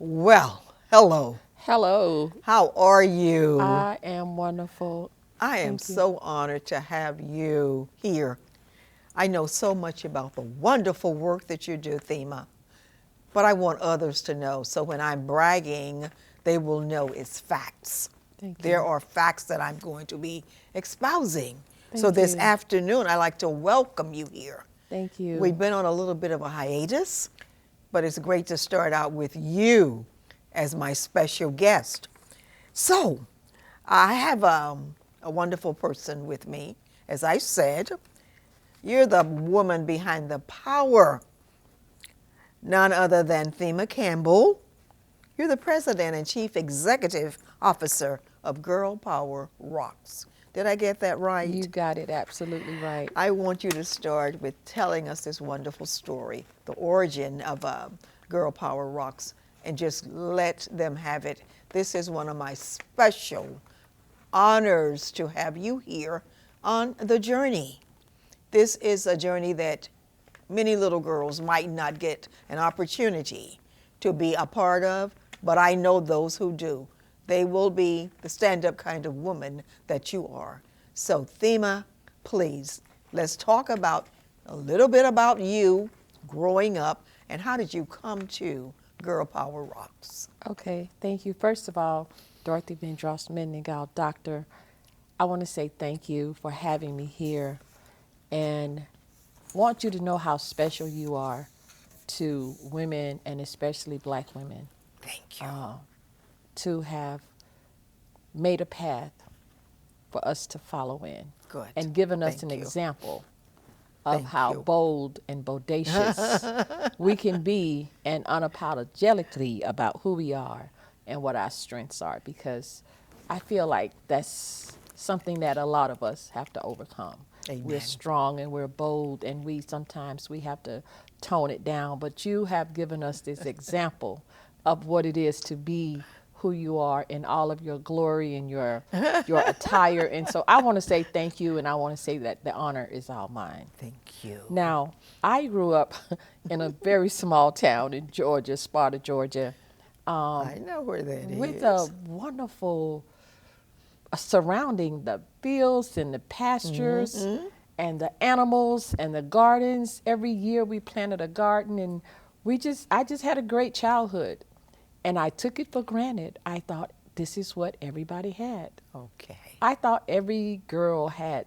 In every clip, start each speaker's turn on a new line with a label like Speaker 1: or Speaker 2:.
Speaker 1: Well, hello.
Speaker 2: Hello.
Speaker 1: How are you?
Speaker 2: I am wonderful.
Speaker 1: I am
Speaker 2: Thank you.
Speaker 1: so honored to have you here. I know so much about the wonderful work that you do, Thema, but I want others to know so when I'm bragging, they will know it's facts.
Speaker 2: Thank
Speaker 1: There
Speaker 2: you.
Speaker 1: are facts that I'm going to be espousing. So
Speaker 2: Thank
Speaker 1: this
Speaker 2: you.
Speaker 1: afternoon, I'd like to welcome you here.
Speaker 2: Thank you.
Speaker 1: We've been on a little bit of a hiatus, but it's great to start out with you as my special guest. So, I have a wonderful person with me. As I said, you're the woman behind the power, none other than Thema Campbell. You're the president and chief executive officer of Girl Power Rocks. Did I get that right?
Speaker 2: You got it absolutely right.
Speaker 1: I want you to start with telling us this wonderful story, the origin of Girl Power Rocks, and just let them have it. This is one of my special honors to have you here on the journey. This is a journey that many little girls might not get an opportunity to be a part of, but I know those who do. They will be the stand-up kind of woman that you are. So, Thema, please, let's talk about a little bit about you growing up and how did you come to Girl Power Rocks?
Speaker 2: Okay. Thank you. First of all, Dorothy Bendross-Mindingall, doctor, I want to say thank you for having me here and want you to know how special you are to women and especially black women
Speaker 1: Thank you.
Speaker 2: to have made a path for us to follow in
Speaker 1: Good.
Speaker 2: and given us
Speaker 1: Thank
Speaker 2: an
Speaker 1: you.
Speaker 2: example of
Speaker 1: Thank
Speaker 2: how
Speaker 1: you.
Speaker 2: bold and bodacious we can be and unapologetically about who we are and what our strengths are, because I feel like that's something that a lot of us have to overcome. We're
Speaker 1: Amen.
Speaker 2: strong and we're bold, and we sometimes we have to tone it down, but you have given us this example of what it is to be who you are in all of your glory and your attire. And so I want to say thank you, and I want to say that the honor is all mine.
Speaker 1: Thank you.
Speaker 2: Now, I grew up in a very small town in Georgia, Sparta, Georgia,
Speaker 1: I know where that
Speaker 2: with
Speaker 1: is.
Speaker 2: a wonderful surrounding the fields and the pastures and the animals and the gardens. Every year we planted a garden, and I just had a great childhood. And I took it for granted. I thought this is what everybody had.
Speaker 1: Okay.
Speaker 2: I thought every girl had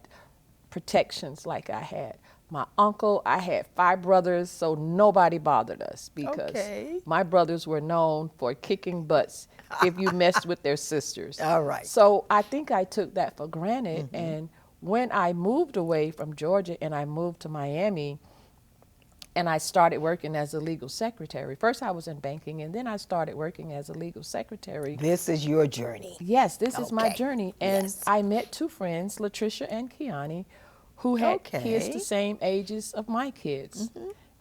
Speaker 2: protections like I had. My uncle, I had 5 brothers, so nobody bothered us because
Speaker 1: Okay.
Speaker 2: my brothers were known for kicking butts if you messed with their sisters.
Speaker 1: All right.
Speaker 2: So I think I took that for granted. And when I moved away from Georgia and I moved to Miami, and I started working as a legal secretary. First I was in banking, and then I started working as a legal secretary.
Speaker 1: This is your journey.
Speaker 2: Yes, this is my
Speaker 1: Okay.
Speaker 2: journey. And
Speaker 1: Yes.
Speaker 2: I met 2 friends, Latricia and Kiani, who had kids
Speaker 1: Okay.
Speaker 2: the same ages of my kids.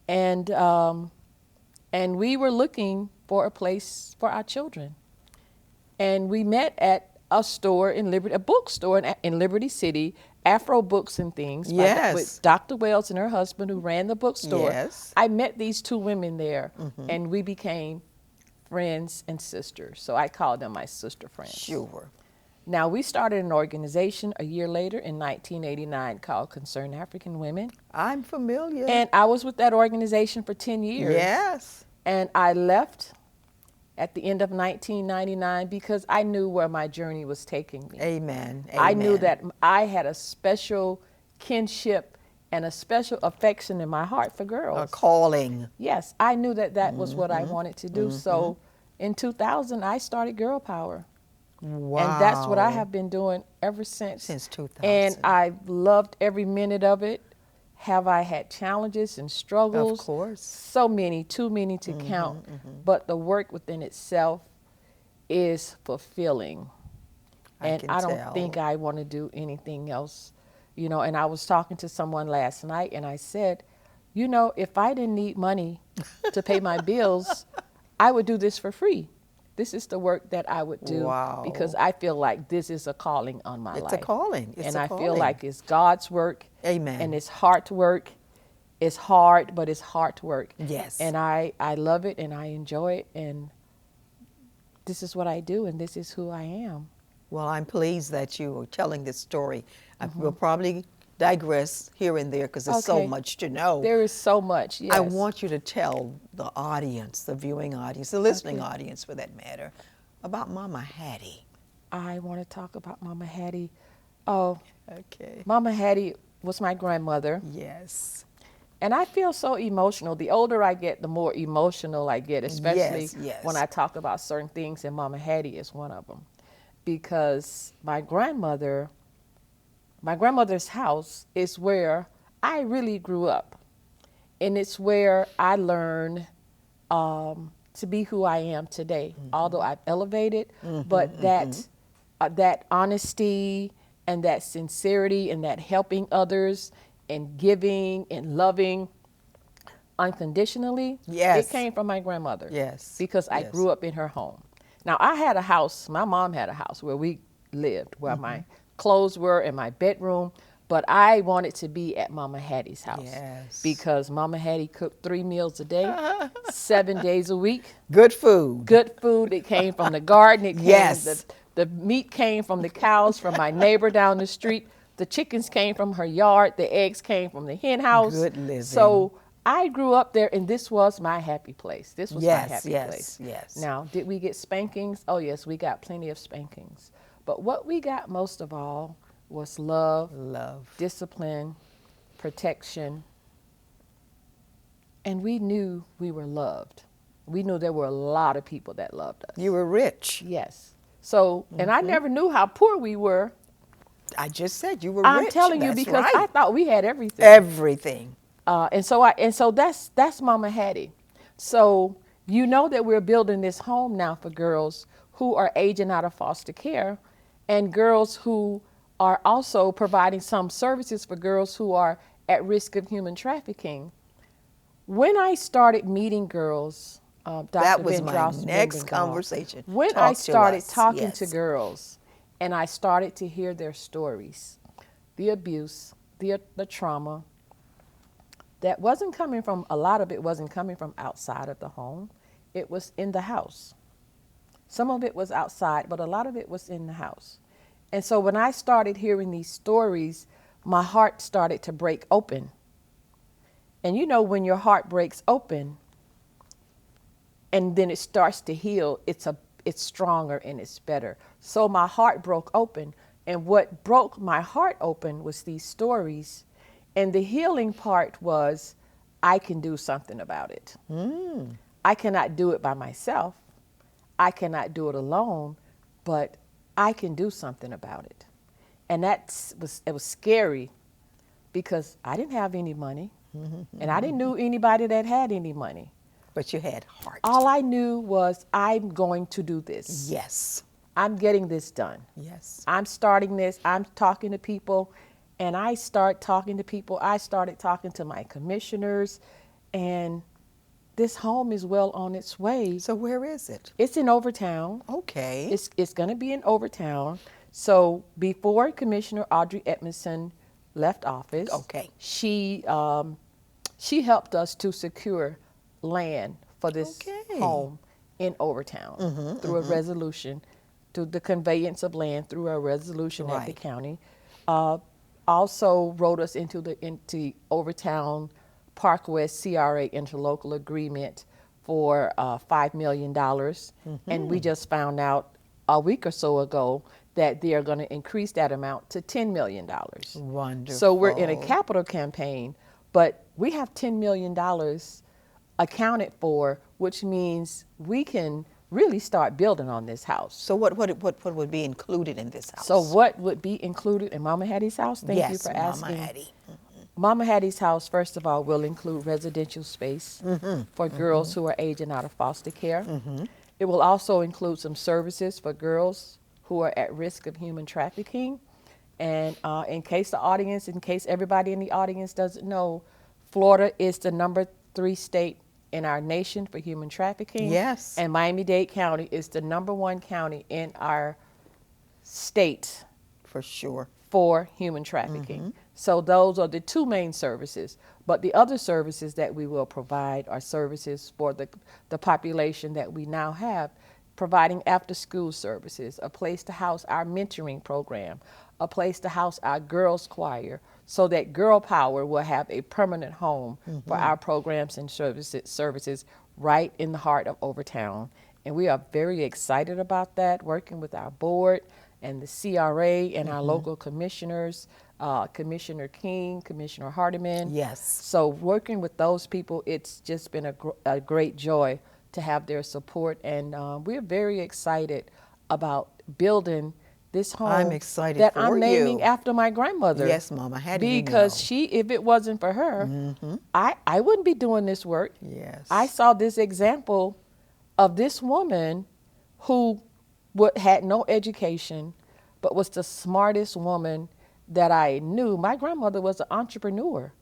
Speaker 2: And and we were looking for a place for our children. And we met at a store in Liberty, a bookstore in Liberty City, Afro Books and Things,
Speaker 1: Yes.
Speaker 2: with Dr. Wells and her husband who ran the bookstore.
Speaker 1: Yes.
Speaker 2: I met these 2 women there, and we became friends and sisters. So I call them my sister friends.
Speaker 1: Sure.
Speaker 2: Now, we started an organization a year later in 1989 called Concerned African Women.
Speaker 1: I'm familiar.
Speaker 2: And I was with that organization for 10 years.
Speaker 1: Yes.
Speaker 2: And I left at the end of 1999 because I knew where my journey was taking me.
Speaker 1: Amen.
Speaker 2: I knew
Speaker 1: Amen.
Speaker 2: that I had a special kinship and a special affection in my heart for girls.
Speaker 1: A calling.
Speaker 2: Yes, I knew that that was what I wanted to do. So in 2000, I started Girl Power.
Speaker 1: Wow.
Speaker 2: And that's what I have been doing ever since.
Speaker 1: Since 2000.
Speaker 2: And I've loved every minute of it. Have I had challenges and struggles?
Speaker 1: Of course.
Speaker 2: So many, too many to count. But the work within itself is fulfilling. And
Speaker 1: can
Speaker 2: I don't
Speaker 1: tell.
Speaker 2: think I want to do anything else. You know, and I was talking to someone last night and I said, you know, if I didn't need money to pay my bills, I would do this for free. This is the work that I would do
Speaker 1: Wow.
Speaker 2: because I feel like this is a calling on my
Speaker 1: It's
Speaker 2: life.
Speaker 1: a calling. It's
Speaker 2: and
Speaker 1: a
Speaker 2: I
Speaker 1: calling.
Speaker 2: feel like it's God's work.
Speaker 1: Amen.
Speaker 2: And it's heart work. It's hard, but it's heart work.
Speaker 1: Yes.
Speaker 2: And I love it and I enjoy it. And this is what I do and this is who I am.
Speaker 1: Well, I'm pleased that you are telling this story. We'll probably digress here and there because there's so
Speaker 2: Okay.
Speaker 1: much to know.
Speaker 2: There is so much, yes.
Speaker 1: I want you to tell the audience, the viewing audience, the listening
Speaker 2: Okay.
Speaker 1: audience for that matter, about Mama Hattie.
Speaker 2: I want to talk about Mama Hattie. Oh,
Speaker 1: Okay.
Speaker 2: Mama Hattie was my grandmother.
Speaker 1: Yes.
Speaker 2: And I feel so emotional. The older I get, the more emotional I get, especially
Speaker 1: Yes.
Speaker 2: when I talk about certain things, and Mama Hattie is one of them. Because my grandmother's house is where I really grew up. And it's where I learned to be who I am today. Although I've elevated, but that honesty and that sincerity and that helping others and giving and loving unconditionally,
Speaker 1: Yes.
Speaker 2: it came from my grandmother.
Speaker 1: Yes.
Speaker 2: Because I
Speaker 1: Yes.
Speaker 2: grew up in her home. Now, I had a house, my mom had a house where we lived, where my clothes were in my bedroom, but I wanted to be at Mama Hattie's house.
Speaker 1: Yes.
Speaker 2: Because Mama Hattie cooked 3 meals a day, 7 days a week.
Speaker 1: Good food.
Speaker 2: Good food. It came from the garden. It came,
Speaker 1: Yes.
Speaker 2: the meat came from the cows from my neighbor down the street. The chickens came from her yard. The eggs came from the hen house.
Speaker 1: Good living.
Speaker 2: So I grew up there, and this was my happy place. This was my
Speaker 1: Yes,
Speaker 2: happy
Speaker 1: yes,
Speaker 2: place.
Speaker 1: yes.
Speaker 2: Now, did we get spankings? Oh, yes, we got plenty of spankings. But what we got most of all was love,
Speaker 1: Love.
Speaker 2: discipline, protection, and we knew we were loved. We knew there were a lot of people that loved us.
Speaker 1: You were rich.
Speaker 2: Yes. So, and I never knew how poor we were.
Speaker 1: I just said you were
Speaker 2: I'm
Speaker 1: rich.
Speaker 2: telling you,
Speaker 1: That's
Speaker 2: because
Speaker 1: right.
Speaker 2: I thought we had everything.
Speaker 1: Everything.
Speaker 2: And so that's Mama Hattie. So you know that we're building this home now for girls who are aging out of foster care, and girls who are also providing some services for girls who are at risk of human trafficking. When I started meeting girls, Dr.
Speaker 1: That was my
Speaker 2: Bendross-Mindingall,
Speaker 1: next conversation.
Speaker 2: when
Speaker 1: Talk
Speaker 2: I
Speaker 1: to
Speaker 2: started
Speaker 1: us.
Speaker 2: talking to
Speaker 1: Yes.
Speaker 2: girls, and I started to hear their stories, the abuse, the trauma, that wasn't coming from, a lot of it wasn't coming from outside of the home. It was in the house. Some of it was outside, but a lot of it was in the house. And so when I started hearing these stories, my heart started to break open. And you know, when your heart breaks open and then it starts to heal, it's stronger and it's better. So my heart broke open. And what broke my heart open was these stories. And the healing part was, I can do something about it. I cannot do it by myself. I cannot do it alone, but I can do something about it. And it was scary because I didn't have any money, and I didn't know anybody that had any money.
Speaker 1: But you had heart.
Speaker 2: All I knew was, I'm going to do this.
Speaker 1: Yes.
Speaker 2: I'm getting this done.
Speaker 1: Yes.
Speaker 2: I'm starting this. I'm talking to people, and I start talking to people. I started talking to my commissioners, and this home is well on its way.
Speaker 1: So where is it?
Speaker 2: It's in Overtown.
Speaker 1: Okay.
Speaker 2: It's going to be in Overtown. So before Commissioner Audrey Edmondson left office,
Speaker 1: Okay.
Speaker 2: she helped us to secure land for this
Speaker 1: Okay.
Speaker 2: home in Overtown through a resolution, to the conveyance of land through a resolution at the
Speaker 1: Right.
Speaker 2: county. Also wrote us into Overtown Park West CRA interlocal agreement for $5 million. And we just found out a week or so ago that they are going to increase that amount to $10 million.
Speaker 1: Wonderful.
Speaker 2: So we're in a capital campaign, but we have $10 million accounted for, which means we can really start building on this house.
Speaker 1: So what would be included in this house?
Speaker 2: So what would be included in Mama Hattie's house? Thank you
Speaker 1: Yes,
Speaker 2: for
Speaker 1: Mama
Speaker 2: asking.
Speaker 1: Hattie.
Speaker 2: Mama Hattie's house, first of all, will include residential space for girls who are aging out of foster care. It will also include some services for girls who are at risk of human trafficking. And in case everybody in the audience doesn't know, Florida is the number 3 state in our nation for human trafficking.
Speaker 1: Yes.
Speaker 2: And Miami-Dade County is the number 1 county in our state
Speaker 1: For sure.
Speaker 2: for human trafficking. So those are the 2 main services. But the other services that we will provide are services for the population that we now have providing after-school services, a place to house our mentoring program, a place to house our girls' choir, so that Girl Power will have a permanent home for our programs and services right in the heart of Overtown. And we are very excited about that, working with our board and the CRA and our local commissioners, Commissioner King, Commissioner Hardiman.
Speaker 1: Yes.
Speaker 2: So working with those people, it's just been a great joy to have their support. And we're very excited about building this home
Speaker 1: I'm excited
Speaker 2: that
Speaker 1: for
Speaker 2: I'm naming
Speaker 1: you.
Speaker 2: after my grandmother.
Speaker 1: Yes, Mama, how do you know?
Speaker 2: Because she, if it wasn't for her, I wouldn't be doing this work.
Speaker 1: Yes.
Speaker 2: I saw this example of this woman who had no education, but was the smartest woman that I knew. My grandmother was an entrepreneur.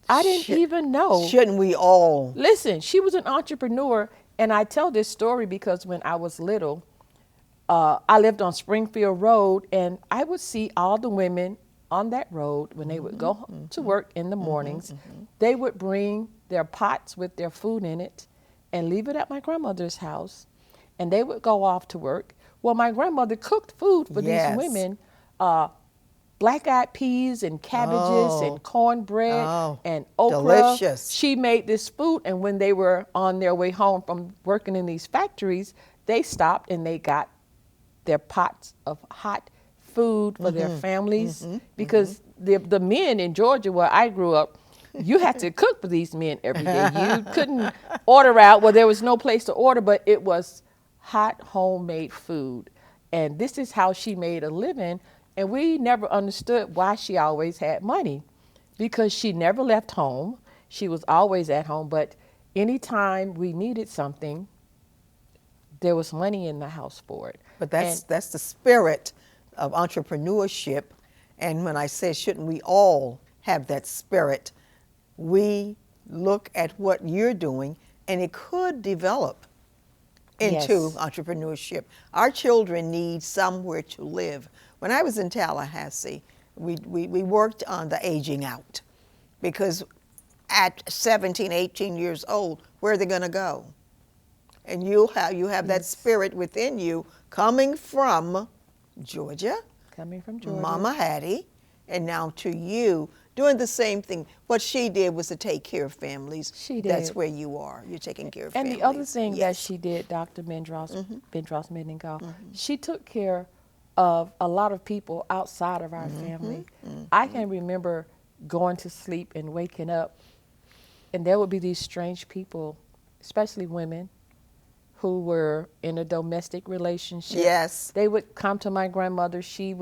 Speaker 2: I didn't even know.
Speaker 1: Shouldn't we all?
Speaker 2: Listen, she was an entrepreneur, and I tell this story because when I was little, I lived on Springfield Road, and I would see all the women on that road when they would go to work in the mornings. They would bring their pots with their food in it and leave it at my grandmother's house, and they would go off to work. Well, my grandmother cooked food for
Speaker 1: Yes.
Speaker 2: these women, black-eyed peas and cabbages and cornbread and okra.
Speaker 1: Delicious.
Speaker 2: She made this food, and when they were on their way home from working in these factories, they stopped and they got their pots of hot food for their families, because the men in Georgia where I grew up, you had to cook for these men every day. You couldn't order out. Well, there was no place to order, but it was hot homemade food. And this is how she made a living. And we never understood why she always had money, because she never left home. She was always at home. But anytime we needed something, there was money in the house for it.
Speaker 1: But that's the spirit of entrepreneurship. And when I say shouldn't we all have that spirit, we look at what you're doing, and it could develop into entrepreneurship. Our children need somewhere to live. When I was in Tallahassee, we worked on the aging out, because at 17, 18 years old, where are they going to go? And you have that spirit within you coming from Georgia, Mama Hattie, and now to you, doing the same thing. What she did was to take care of families.
Speaker 2: She did.
Speaker 1: That's where you are. You're taking care of families.
Speaker 2: And the other thing that she did, Dr. Bendross-Mindingall, she took care of a lot of people outside of our family. I can remember going to sleep and waking up, and there would be these strange people, especially women, who were in a domestic relationship.
Speaker 1: Yes.
Speaker 2: They would come to my grandmother. She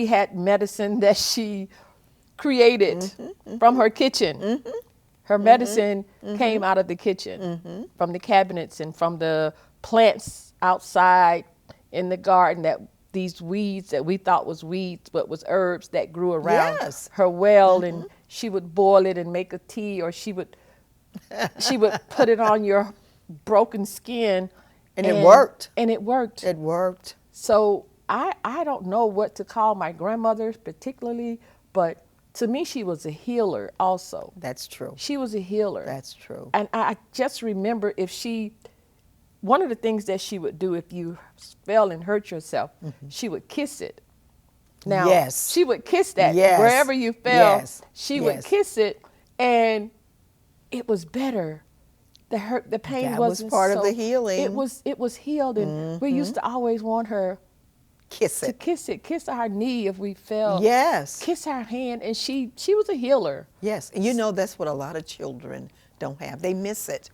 Speaker 2: had medicine that she created from her kitchen. Her medicine came out of the kitchen, from the cabinets and from the plants outside in the garden, that these weeds that we thought was weeds but was herbs that grew around her well, and she would boil it and make a tea, or she would put it on your broken skin.
Speaker 1: And it worked.
Speaker 2: And it worked.
Speaker 1: It worked.
Speaker 2: So I don't know what to call my grandmother particularly, but to me she was a healer also.
Speaker 1: That's true.
Speaker 2: She was a healer.
Speaker 1: That's true.
Speaker 2: And I just remember one of the things that she would do if you fell and hurt yourself, she would kiss it. Now, she would kiss that wherever you fell. She would kiss it, and it was better. The pain wasn't
Speaker 1: part of the healing.
Speaker 2: It was healed, and we used to always want her to kiss our knee if we fell.
Speaker 1: Yes.
Speaker 2: Kiss our hand, and she was a healer.
Speaker 1: Yes, and you know that's what a lot of children don't have. They miss it.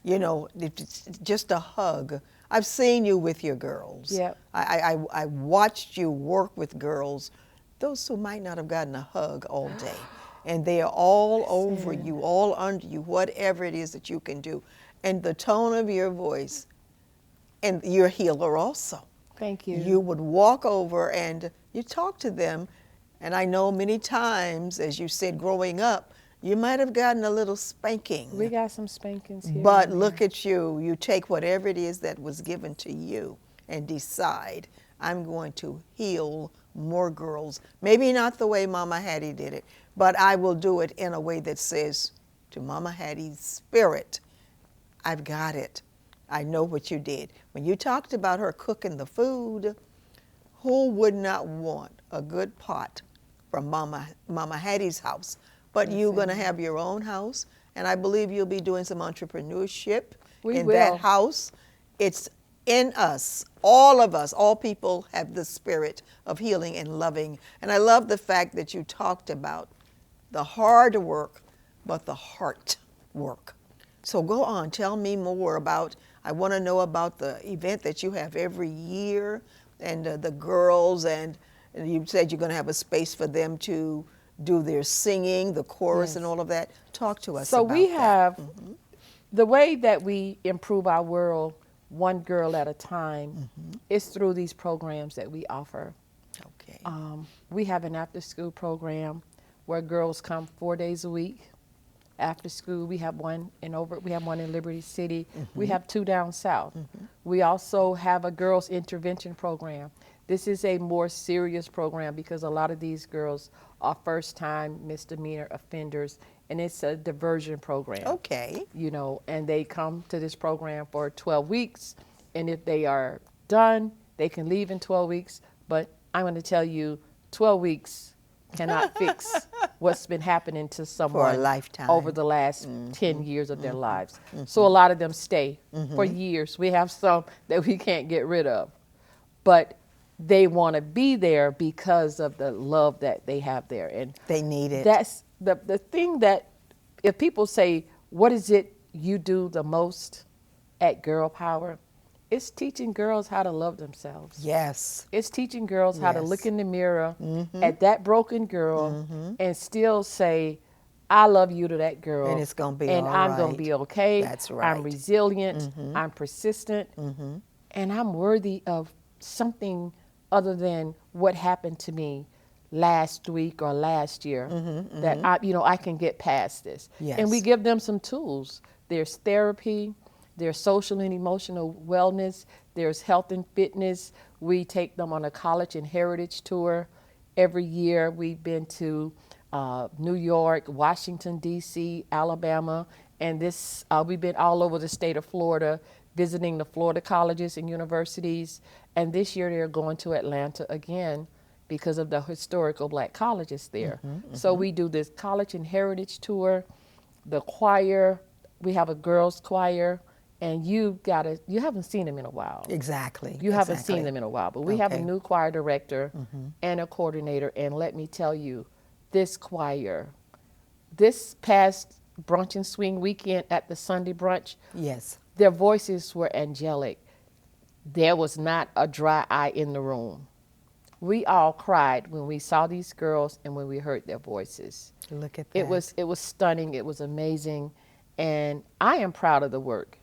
Speaker 1: You know, it's just a hug. I've seen you with your girls.
Speaker 2: Yeah.
Speaker 1: I watched you work with girls, those who might not have gotten a hug all day. And they are all over you, all under you, whatever it is that you can do. And the tone of your voice, and you're a healer also.
Speaker 2: Thank you.
Speaker 1: You would walk over and you talk to them. And I know many times, as you said, growing up, you might have gotten a little spanking.
Speaker 2: We got some spankings here.
Speaker 1: But look at you. You take whatever it is that was given to you and decide, I'm going to heal more girls. Maybe not the way Mama Hattie did it, but I will do it in a way that says to Mama Hattie's spirit, I've got it. I know what you did. When you talked about her cooking the food, who would not want a good pot from Mama Hattie's house? But
Speaker 2: Yes,
Speaker 1: you're going to
Speaker 2: amen.
Speaker 1: have your own house, and I believe you'll be doing some entrepreneurship
Speaker 2: We
Speaker 1: in that
Speaker 2: will.
Speaker 1: house. It's in us, all of us, all people have the spirit of healing and loving. And I love the fact that you talked about the hard work, but the heart work. So go on, tell me more about, I want to know about the event that you have every year and the girls, and you said you're going to have a space for them to do their singing, the chorus and
Speaker 2: Yes.
Speaker 1: all of that. Talk to us
Speaker 2: So we
Speaker 1: about that.
Speaker 2: have the way that we improve our world one girl at a time is through these programs that we offer.
Speaker 1: Okay.
Speaker 2: We have an after school program where girls come 4 days a week. After school, we have one we have one in Liberty City. We have two down south. We also have a girls intervention program. This is a more serious program because a lot of these girls are first time misdemeanor offenders, and it's a diversion program.
Speaker 1: Okay.
Speaker 2: You know, and they come to this program for 12 weeks, and if they are done, they can leave in 12 weeks. But I'm going to tell you, 12 weeks cannot fix what's been happening to someone
Speaker 1: lifetime.
Speaker 2: over the last 10 years of their lives. So a lot of them stay for years. We have some that we can't get rid of, but they want to be there because of the love that they have there. And
Speaker 1: They need it.
Speaker 2: that's the thing that, if people say, what is it you do the most at Girl Power? It's teaching girls how to love themselves.
Speaker 1: Yes.
Speaker 2: It's teaching girls how to
Speaker 1: Yes.
Speaker 2: look in the mirror at that broken girl and still say, I love you to that girl.
Speaker 1: And it's gonna be
Speaker 2: and
Speaker 1: all
Speaker 2: I'm going
Speaker 1: right.
Speaker 2: to be okay.
Speaker 1: That's
Speaker 2: I'm
Speaker 1: right.
Speaker 2: resilient. I'm persistent. And I'm worthy of something other than what happened to me last week or last year, that I can get past this. And we
Speaker 1: Yes.
Speaker 2: give them some tools. There's therapy, there's social and emotional wellness, there's health and fitness. We take them on a college and heritage tour. Every year we've been to New York, Washington, D.C., Alabama, and we've been all over the state of Florida, visiting the Florida colleges and universities. And this year they're going to Atlanta again because of the historical black colleges there. So we do this college and heritage tour, the choir. We have a girls choir, and you haven't seen them in a while.
Speaker 1: Exactly.
Speaker 2: You haven't
Speaker 1: exactly.
Speaker 2: seen them in a while, but we have a
Speaker 1: Okay.
Speaker 2: new choir director and a coordinator, and let me tell you, this choir, this past brunch and swing weekend at the Sunday brunch,
Speaker 1: Yes.
Speaker 2: their voices were angelic. There was not a dry eye in the room. We all cried when we saw these girls and when we heard their voices.
Speaker 1: Look at that.
Speaker 2: It was stunning. It was amazing, and I am proud of the work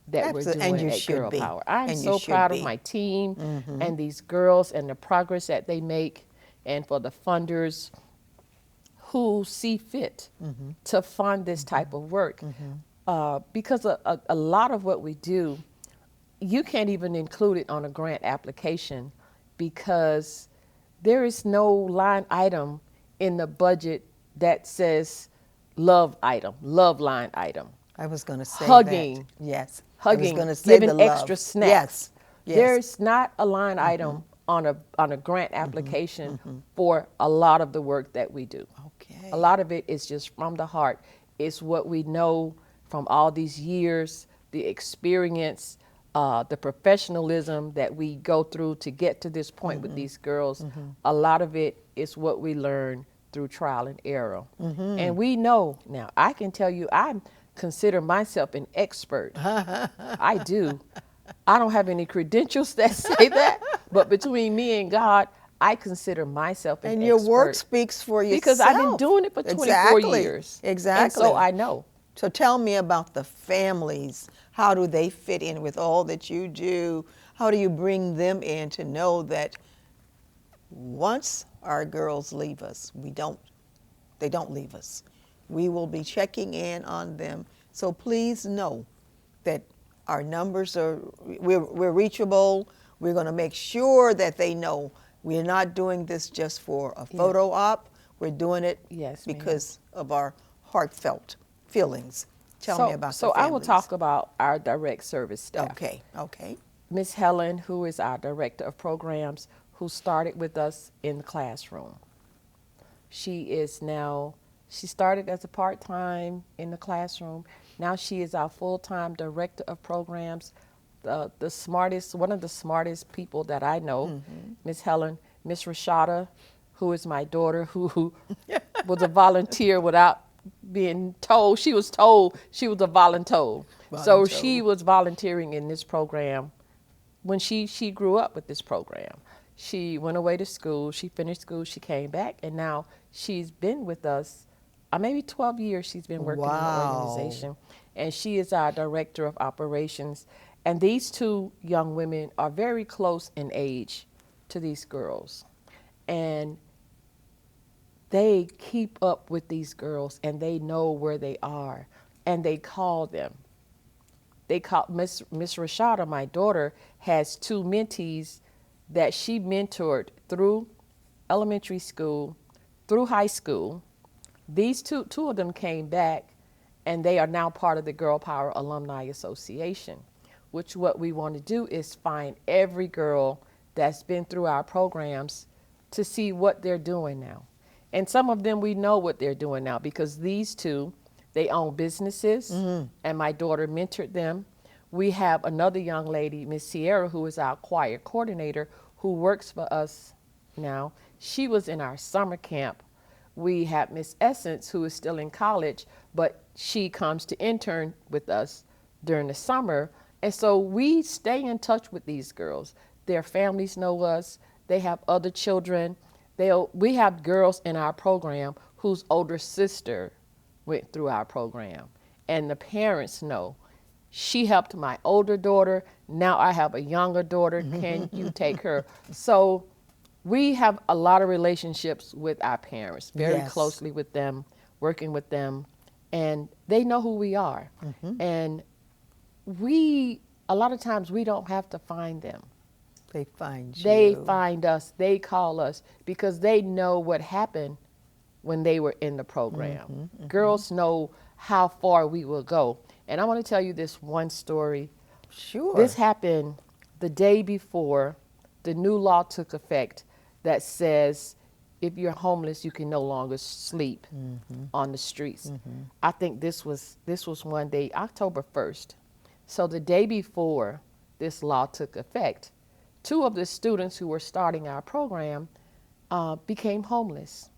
Speaker 2: that we're
Speaker 1: Absolutely. And
Speaker 2: doing
Speaker 1: you
Speaker 2: at
Speaker 1: should
Speaker 2: Girl
Speaker 1: be.
Speaker 2: Power. I'm
Speaker 1: And you
Speaker 2: so
Speaker 1: should
Speaker 2: proud of
Speaker 1: be.
Speaker 2: my team and these girls and the progress that they make, and for the funders who see fit to fund this type of work. Because a lot of what we do, you can't even include it on a grant application because there is no line item in the budget that says love line item.
Speaker 1: I was going to say
Speaker 2: Hugging.
Speaker 1: that. Yes.
Speaker 2: Hugging,
Speaker 1: I was going to say
Speaker 2: giving
Speaker 1: the love.
Speaker 2: extra snacks.
Speaker 1: Yes. Yes.
Speaker 2: There's not a line item on a grant application for a lot of the work that we do.
Speaker 1: Okay.
Speaker 2: A lot of it is just from the heart. It's what we know from all these years, the experience, the professionalism that we go through to get to this point with these girls. A lot of it is what we learn through trial and error. And we know now, I can tell you, I consider myself an expert. I do. I don't have any credentials that say that, but between me and God, I consider myself an
Speaker 1: And
Speaker 2: expert.
Speaker 1: your work speaks for yourself.
Speaker 2: Because I've been doing it for 24
Speaker 1: Exactly.
Speaker 2: years.
Speaker 1: Exactly.
Speaker 2: And so I know.
Speaker 1: So tell me about the families. How do they fit in with all that you do? How do you bring them in to know that once our girls leave us, they don't leave us. We will be checking in on them. So please know that our numbers we're reachable. We're going to make sure that they know we're not doing this just for a photo op. We're doing it
Speaker 2: Yes, ma'am.
Speaker 1: because of our heartfelt feelings. Tell me about the
Speaker 2: So I will
Speaker 1: families.
Speaker 2: talk about our direct service staff.
Speaker 1: Okay, okay.
Speaker 2: Miss Helen, who is our director of programs, who started with us in the classroom. She started as a part-time in the classroom. Now she is our full-time director of programs, the smartest, one of the smartest people that I know, Miss Helen. Miss Rashada, who is my daughter, who was a volunteer without being told. She was told she was a volunteer. So she was volunteering in this program when she grew up with this program. She went away to school, she finished school, she came back, and now she's been with us, maybe 12 years she's been working in the organization. And she is our director of operations. And these two young women are very close in age to these girls. And they keep up with these girls and they know where they are and they call them. They call Miss Rashada, my daughter, has two mentees that she mentored through elementary school, through high school. These two of them came back and they are now part of the Girl Power Alumni Association, which what we want to do is find every girl that's been through our programs to see what they're doing now. And some of them we know what they're doing now because these two, they own businesses, and my daughter mentored them. We have another young lady, Miss Sierra, who is our choir coordinator, who works for us now. She was in our summer camp. We have Miss Essence, who is still in college, but she comes to intern with us during the summer. And so we stay in touch with these girls. Their families know us. They have other children. We have girls in our program whose older sister went through our program, and the parents know. She helped my older daughter. Now I have a younger daughter. Can you take her? So we have a lot of relationships with our parents, very closely with them, working with them, and they know who we are. And a lot of times we don't have to find them.
Speaker 1: They find you.
Speaker 2: They find us. They call us because they know what happened when they were in the program. Girls know how far we will go. And I want to tell you this one story.
Speaker 1: Sure.
Speaker 2: This happened the day before the new law took effect that says if you're homeless, you can no longer sleep on the streets. I think this was one day, October 1st. So the day before this law took effect, two of the students who were starting our program became homeless.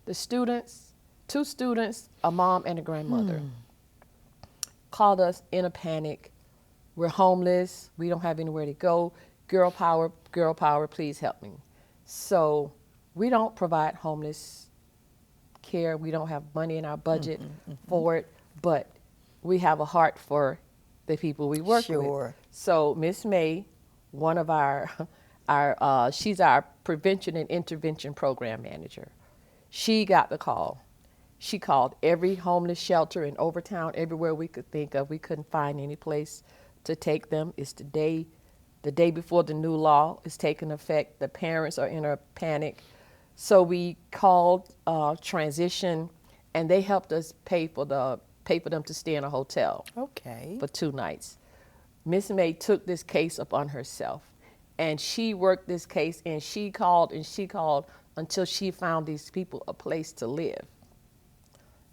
Speaker 2: The students, two students, a mom and a grandmother, called us in a panic. We're homeless. We don't have anywhere to go. Girl power, please help me. So we don't provide homeless care. We don't have money in our budget for it, but we have a heart for the people we work with. So Miss May, one of she's our prevention and intervention program manager. She got the call. She called every homeless shelter in Overtown, everywhere we could think of. We couldn't find any place to take them. It's the day before the new law is taking effect. The parents are in a panic. So we called Transition, and they helped us pay for them to stay in a hotel.
Speaker 1: Okay.
Speaker 2: For 2 nights. Miss May took this case upon herself, and she worked this case, and she called until she found these people a place to live.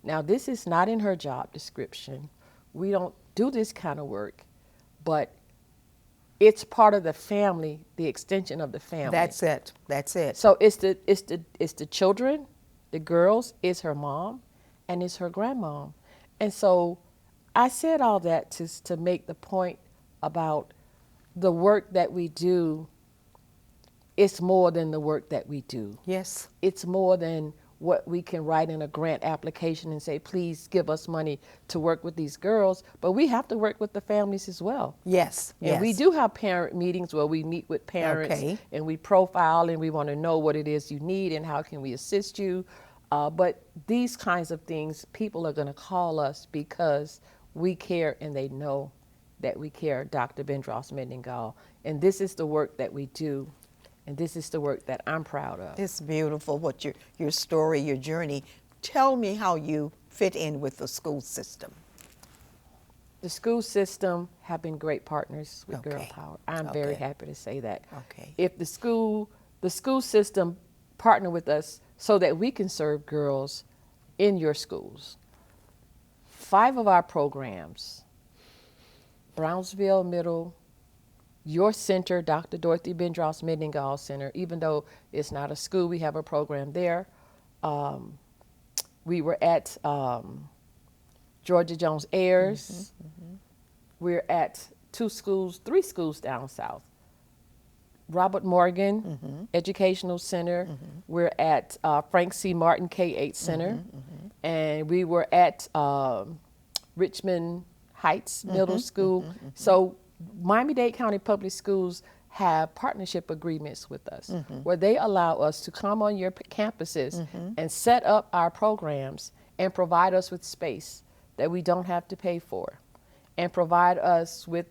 Speaker 2: Now, this is not in her job description. We don't do this kind of work, but it's part of the family, the extension of the family.
Speaker 1: That's it. That's it.
Speaker 2: So it's the children, the girls, it's her mom, and it's her grandmom. And so I said all that to make the point about the work that we do. It's more than the work that we do.
Speaker 1: Yes.
Speaker 2: It's more than what we can write in a grant application and say, please give us money to work with these girls, but we have to work with the families as well.
Speaker 1: Yes.
Speaker 2: And we do have parent meetings where we meet with parents and we profile and we want to know what it is you need and how can we assist you. But these kinds of things, people are going to call us because we care and they know that we care, Dr. Bendross-Mindingall. And this is the work that we do. And this is the work that I'm proud of.
Speaker 1: It's beautiful, what your story, your journey. Tell me how you fit in with the school system.
Speaker 2: The school system have been great partners with Girl
Speaker 1: Okay.
Speaker 2: Power. I'm very
Speaker 1: Okay.
Speaker 2: happy to say that.
Speaker 1: Okay.
Speaker 2: If the school system partner with us so that we can serve girls in your schools. 5 of our programs, Brownsville Middle, your center, Dr. Dorothy Bendross-Mindingall Center, even though it's not a school, we have a program there. We were at Georgia Jones Ayers. We're at 3 schools down south. Robert Morgan Educational Center. We're at Frank C. Martin K-8 Center. And we were at Richmond Heights Middle School. So Miami-Dade County Public Schools have partnership agreements with us where they allow us to come on your campuses and set up our programs and provide us with space that we don't have to pay for, and provide us with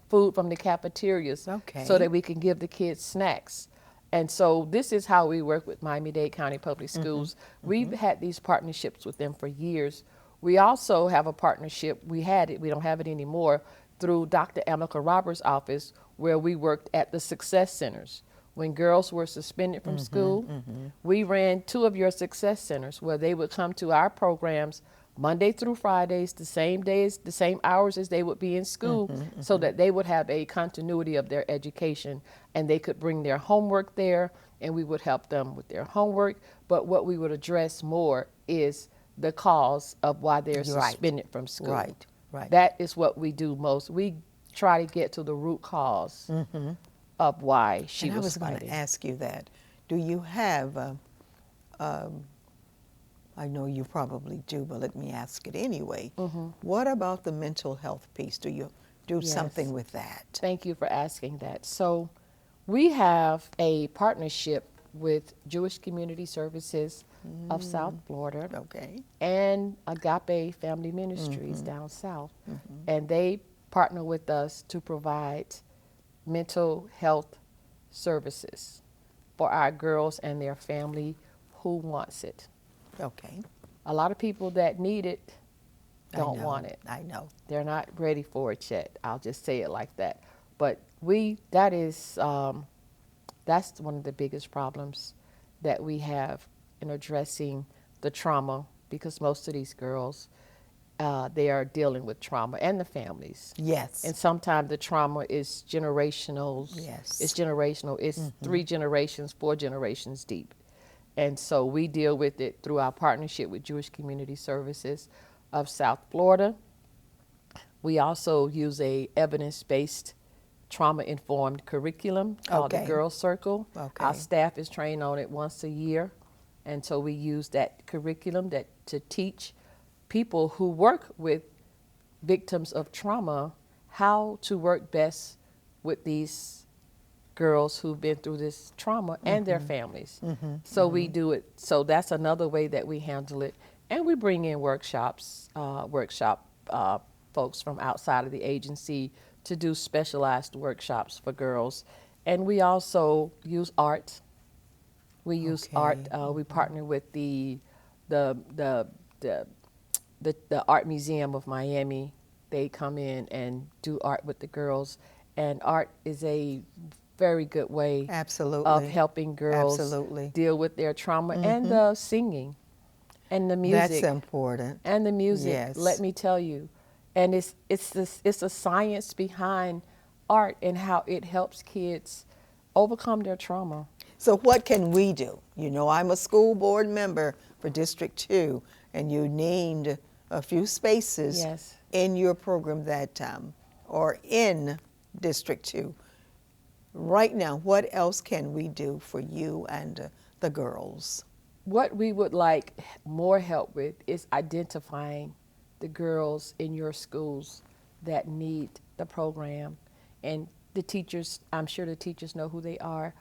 Speaker 2: food from the cafeterias so that we can give the kids snacks. And so this is how we work with Miami-Dade County Public Schools. We've had these partnerships with them for years. We also have a partnership, we don't have it anymore, through Dr. Amica Roberts' office, where we worked at the Success Centers. When girls were suspended from school, we ran 2 of your Success Centers where they would come to our programs Monday through Fridays, the same days, the same hours as they would be in school, so that they would have a continuity of their education and they could bring their homework there and we would help them with their homework. But what we would address more is the cause of why they're suspended from school.
Speaker 1: Right.
Speaker 2: That is what we do most. We try to get to the root cause of why she was
Speaker 1: I was
Speaker 2: fighting.
Speaker 1: going to ask you that. Do you have, I know you probably do, but let me ask it anyway. What about the mental health piece? Do you do something with that?
Speaker 2: Thank you for asking that. So we have a partnership with Jewish Community Services of South Florida and Agape Family Ministries down south. And they partner with us to provide mental health services for our girls and their family who wants it.
Speaker 1: Okay.
Speaker 2: A lot of people that need it don't want it.
Speaker 1: I know.
Speaker 2: They're not ready for it yet. I'll just say it like that. But that's one of the biggest problems that we have in addressing the trauma, because most of these girls, they are dealing with trauma, and the families.
Speaker 1: Yes.
Speaker 2: And sometimes the trauma is generational.
Speaker 1: Yes.
Speaker 2: It's generational. It's 3 generations, 4 generations deep. And so we deal with it through our partnership with Jewish Community Services of South Florida. We also use a evidence-based trauma-informed curriculum called the Girls Circle. Our staff is trained on it once a year. And so we use that curriculum to teach people who work with victims of trauma how to work best with these girls who've been through this trauma and their families. So we do it. So that's another way that we handle it. And we bring in folks from outside of the agency to do specialized workshops for girls. And we also use art. We use art. We partner with the Art Museum of Miami. They come in and do art with the girls. And art is a very good way of helping girls deal with their trauma, and the singing and the music.
Speaker 1: That's important.
Speaker 2: And the music,
Speaker 1: yes.
Speaker 2: Let me tell you. And it's a science behind art and how it helps kids overcome their trauma.
Speaker 1: So what can we do? You know, I'm a school board member for District 2, and you named a few spaces in your program that are in District 2. Right now, what else can we do for you and the girls?
Speaker 2: What we would like more help with is identifying the girls in your schools that need the program. And the teachers, I'm sure the teachers know who they are,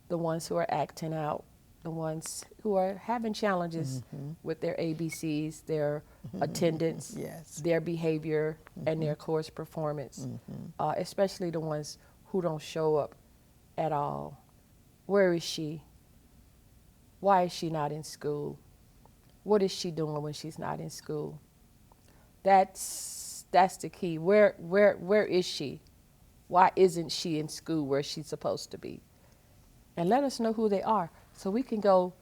Speaker 2: the ones who are acting out, the ones who are having challenges with their ABCs, their attendance, their behavior, and their course performance, especially the ones who don't show up at all. Where is she? Why is she not in school? What is she doing when she's not in school? That's That's the key. Where is she? Why isn't she in school where she's supposed to be? And let us know who they are so we can go.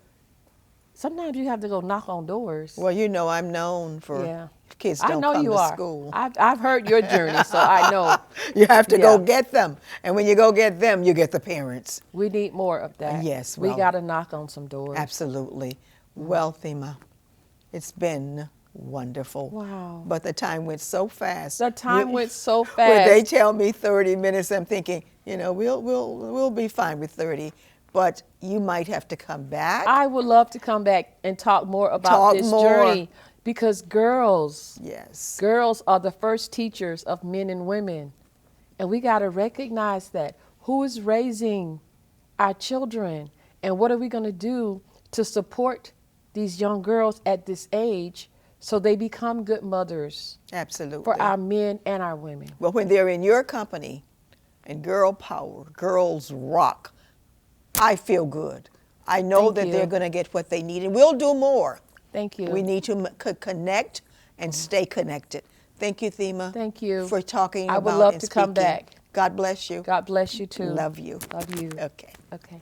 Speaker 2: Sometimes you have to go knock on doors.
Speaker 1: Well, you know, I'm known for
Speaker 2: Yeah.
Speaker 1: kids
Speaker 2: I
Speaker 1: don't
Speaker 2: know
Speaker 1: come
Speaker 2: you
Speaker 1: to
Speaker 2: are.
Speaker 1: school.
Speaker 2: I've heard your journey, so I know.
Speaker 1: You have to go
Speaker 2: Yeah.
Speaker 1: get them. And when you go get them, you get the parents.
Speaker 2: We need more of that.
Speaker 1: Yes,
Speaker 2: We
Speaker 1: well,
Speaker 2: got to knock on some doors.
Speaker 1: Absolutely. Well, Thema, it's been wonderful.
Speaker 2: Wow.
Speaker 1: But the time went so fast.
Speaker 2: The time went so
Speaker 1: When they
Speaker 2: fast.
Speaker 1: tell me 30 minutes, I'm thinking, you know, we'll be fine with 30. But you might have to come back.
Speaker 2: I would love to come back and talk more about
Speaker 1: Talk
Speaker 2: this
Speaker 1: more.
Speaker 2: journey because girls
Speaker 1: Yes.
Speaker 2: are the first teachers of men and women. And we got to recognize that. Who is raising our children? And what are we going to do to support these young girls at this age so they become good mothers
Speaker 1: Absolutely.
Speaker 2: for our men and our women?
Speaker 1: Well, when they're in your company and girl power, girls rock, I feel good. I know
Speaker 2: Thank
Speaker 1: that
Speaker 2: you.
Speaker 1: they're going to get what they need, and we'll do more.
Speaker 2: Thank you.
Speaker 1: We need to connect and stay connected. Thank you, Thema.
Speaker 2: Thank you.
Speaker 1: For talking
Speaker 2: I
Speaker 1: about
Speaker 2: would love
Speaker 1: and
Speaker 2: to come
Speaker 1: speaking.
Speaker 2: back.
Speaker 1: God bless you.
Speaker 2: God bless you too.
Speaker 1: Love you.
Speaker 2: Love you.
Speaker 1: Okay.
Speaker 2: Okay.